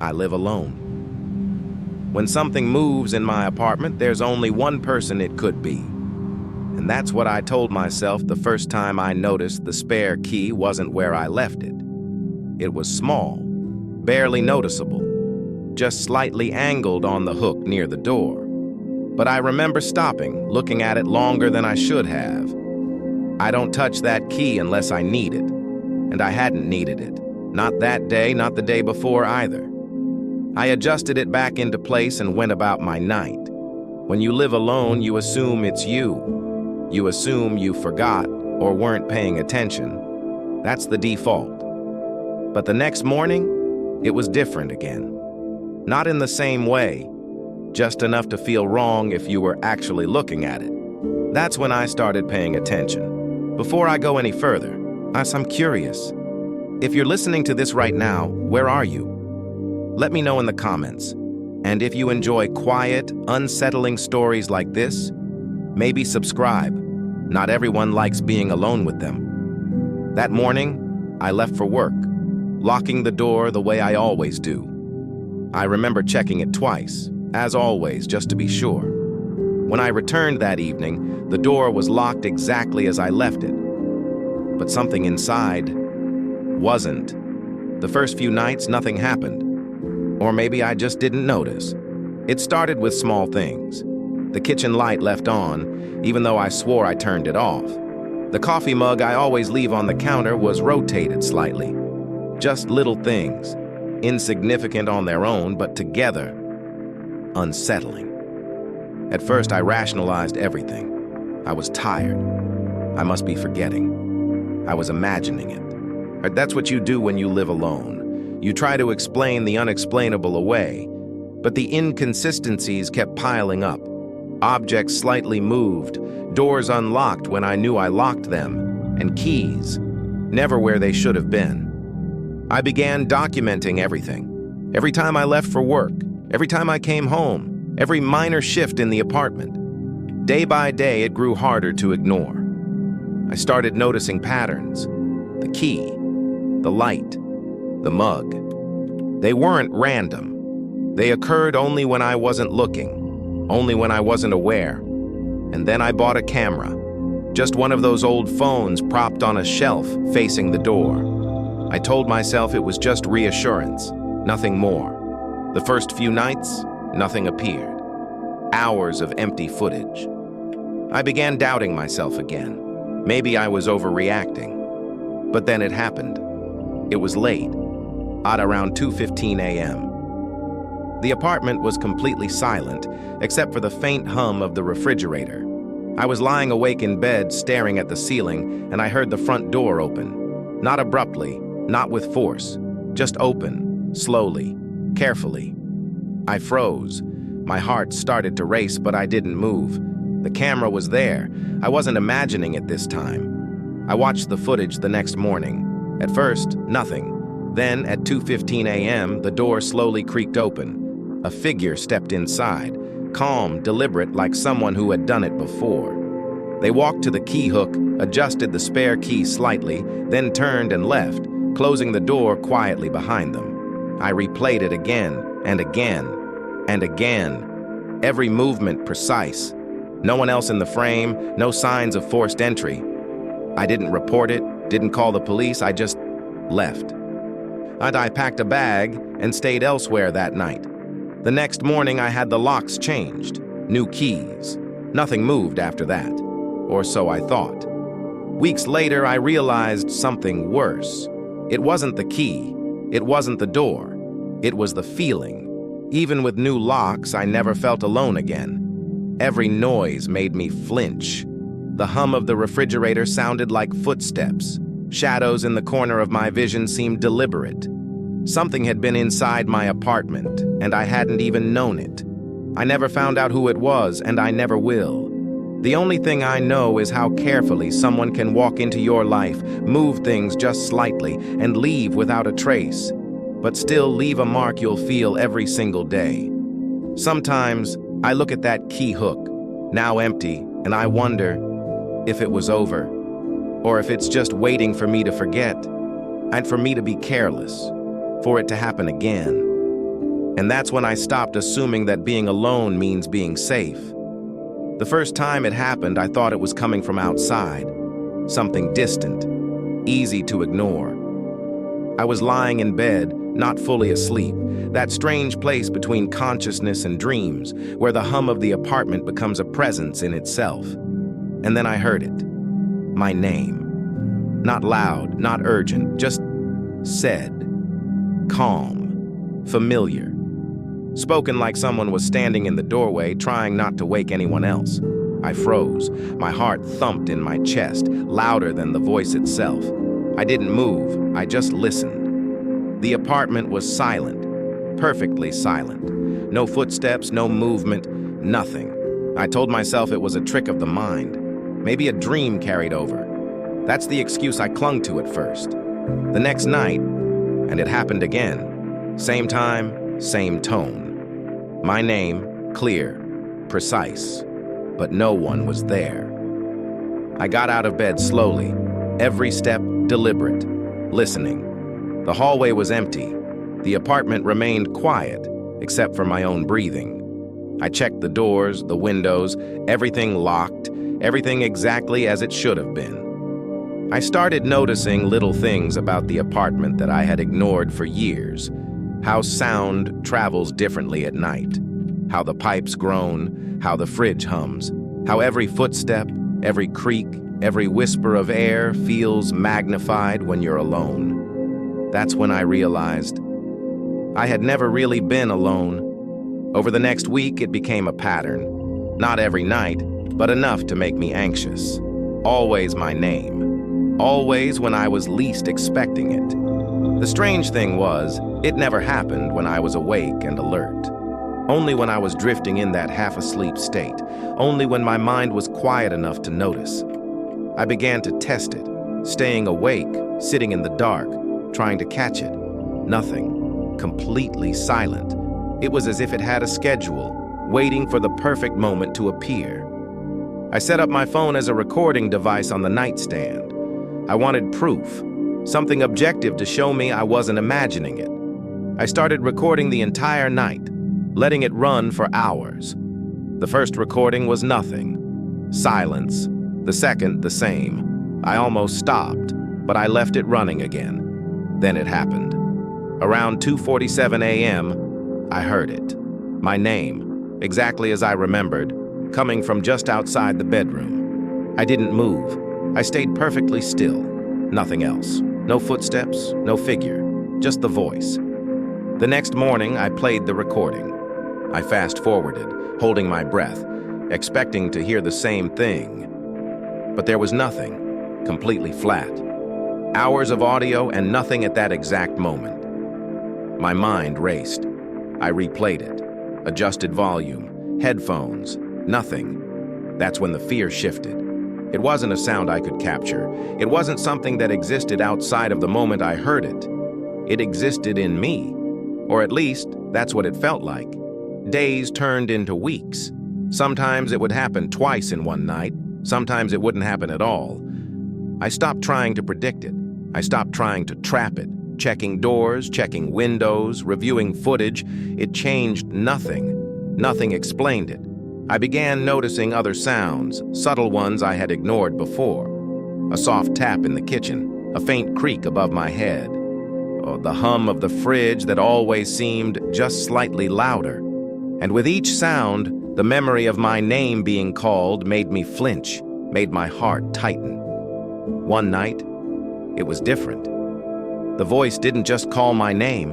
I live alone. When something moves in my apartment, there's only one person it could be. And that's what I told myself the first time I noticed the spare key wasn't where I left it. It was small, barely noticeable, just slightly angled on the hook near the door. But I remember stopping, looking at it longer than I should have. I don't touch that key unless I need it, and I hadn't needed it. Not that day, not the day before either. I adjusted it back into place and went about my night. When you live alone, you assume it's you. You assume you forgot or weren't paying attention. That's the default. But the next morning, it was different again. Not in the same way, just enough to feel wrong if you were actually looking at it. That's when I started paying attention. Before I go any further, I'm curious. If you're listening to this right now, where are you? Let me know in the comments. And if you enjoy quiet, unsettling stories like this, maybe subscribe. Not everyone likes being alone with them. That morning, I left for work, locking the door the way I always do. I remember checking it twice, as always, just to be sure. When I returned that evening, the door was locked exactly as I left it. But something inside wasn't. The first few nights, nothing happened. Or maybe I just didn't notice. It started with small things. The kitchen light left on, even though I swore I turned it off. The coffee mug I always leave on the counter was rotated slightly. Just little things, insignificant on their own, but together, unsettling. At first, I rationalized everything. I was tired. I must be forgetting. I was imagining it. That's what you do when you live alone. You try to explain the unexplainable away, but the inconsistencies kept piling up. Objects slightly moved, doors unlocked when I knew I locked them, and keys, never where they should have been. I began documenting everything. Every time I left for work, every time I came home, every minor shift in the apartment. Day by day, it grew harder to ignore. I started noticing patterns. The key, the light, the mug. They weren't random. They occurred only when I wasn't looking, only when I wasn't aware. And then I bought a camera, just one of those old phones propped on a shelf facing the door. I told myself it was just reassurance, nothing more. The first few nights, nothing appeared. Hours of empty footage. I began doubting myself again. Maybe I was overreacting. But then it happened. It was late, at around 2:15 a.m. The apartment was completely silent, except for the faint hum of the refrigerator. I was lying awake in bed, staring at the ceiling, and I heard the front door open. Not abruptly, not with force, just open, slowly, carefully. I froze. My heart started to race, but I didn't move. The camera was there. I wasn't imagining it this time. I watched the footage the next morning. At first, nothing. Then, at 2:15 a.m., the door slowly creaked open. A figure stepped inside, calm, deliberate, like someone who had done it before. They walked to the key hook, adjusted the spare key slightly, then turned and left, closing the door quietly behind them. I replayed it again and again and again. Every movement precise. No one else in the frame, no signs of forced entry. I didn't report it, didn't call the police, I just left. I packed a bag and stayed elsewhere that night. The next morning, I had the locks changed, new keys. Nothing moved after that, or so I thought. Weeks later, I realized something worse. It wasn't the key, it wasn't the door, it was the feeling. Even with new locks, I never felt alone again. Every noise made me flinch. The hum of the refrigerator sounded like footsteps. Shadows in the corner of my vision seemed deliberate. Something had been inside my apartment, and I hadn't even known it. I never found out who it was, and I never will. The only thing I know is how carefully someone can walk into your life, move things just slightly, and leave without a trace, but still leave a mark you'll feel every single day. Sometimes, I look at that key hook, now empty, and I wonder if it was over, or if it's just waiting for me to forget, and for me to be careless, for it to happen again. And that's when I stopped assuming that being alone means being safe. The first time it happened, I thought it was coming from outside, something distant, easy to ignore. I was lying in bed, not fully asleep, that strange place between consciousness and dreams, where the hum of the apartment becomes a presence in itself. And then I heard it. My name. Not loud, not urgent, just said. Calm. Familiar. Spoken like someone was standing in the doorway, trying not to wake anyone else. I froze. My heart thumped in my chest, louder than the voice itself. I didn't move, I just listened. The apartment was silent, perfectly silent. No footsteps, no movement, nothing. I told myself it was a trick of the mind, maybe a dream carried over. That's the excuse I clung to at first. The next night, and it happened again, same time, same tone. My name, clear, precise, but no one was there. I got out of bed slowly, every step deliberate, listening. The hallway was empty. The apartment remained quiet, except for my own breathing. I checked the doors, the windows, everything locked, everything exactly as it should have been. I started noticing little things about the apartment that I had ignored for years. How sound travels differently at night. How the pipes groan, how the fridge hums, how every footstep, every creak, every whisper of air feels magnified when you're alone. That's when I realized I had never really been alone. Over the next week, it became a pattern. Not every night, but enough to make me anxious. Always my name. Always when I was least expecting it. The strange thing was, it never happened when I was awake and alert. Only when I was drifting in that half-asleep state. Only when my mind was quiet enough to notice. I began to test it, staying awake, sitting in the dark, trying to catch it. Nothing. Completely silent. It was as if it had a schedule, waiting for the perfect moment to appear. I set up my phone as a recording device on the nightstand. I wanted proof, something objective to show me I wasn't imagining it. I started recording the entire night, letting it run for hours. The first recording was nothing. Silence. The second, the same. I almost stopped, but I left it running again. Then it happened. Around 2:47 a.m., I heard it. My name, exactly as I remembered, coming from just outside the bedroom. I didn't move. I stayed perfectly still. Nothing else. No footsteps, no figure, just the voice. The next morning, I played the recording. I fast-forwarded, holding my breath, expecting to hear the same thing. But there was nothing, completely flat. Hours of audio and nothing at that exact moment. My mind raced. I replayed it, adjusted volume, headphones, nothing. That's when the fear shifted. It wasn't a sound I could capture. It wasn't something that existed outside of the moment I heard it. It existed in me, or at least that's what it felt like. Days turned into weeks. Sometimes it would happen twice in one night. Sometimes it wouldn't happen at all. I stopped trying to predict it. I stopped trying to trap it. Checking doors, checking windows, reviewing footage. It changed nothing. Nothing explained it. I began noticing other sounds, subtle ones I had ignored before. A soft tap in the kitchen, a faint creak above my head. Or the hum of the fridge that always seemed just slightly louder. And with each sound, the memory of my name being called made me flinch, made my heart tighten. One night, it was different. The voice didn't just call my name.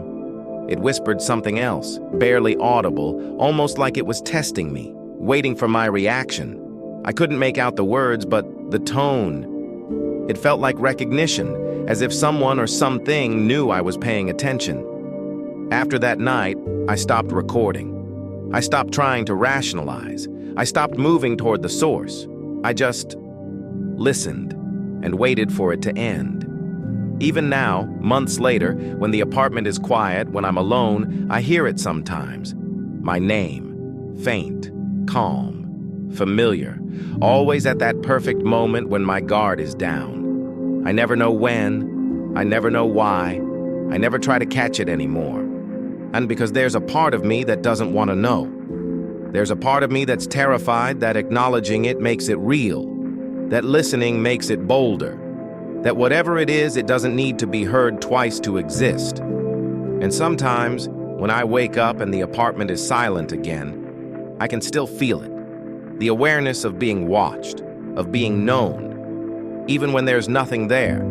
It whispered something else, barely audible, almost like it was testing me, waiting for my reaction. I couldn't make out the words, but the tone. It felt like recognition, as if someone or something knew I was paying attention. After that night, I stopped recording. I stopped trying to rationalize. I stopped moving toward the source. I just listened and waited for it to end. Even now, months later, when the apartment is quiet, when I'm alone, I hear it sometimes. My name, faint, calm, familiar, always at that perfect moment when my guard is down. I never know when, I never know why, I never try to catch it anymore. And because there's a part of me that doesn't want to know. There's a part of me that's terrified that acknowledging it makes it real, that listening makes it bolder, that whatever it is, it doesn't need to be heard twice to exist. And sometimes, when I wake up and the apartment is silent again, I can still feel it. The awareness of being watched, of being known, even when there's nothing there.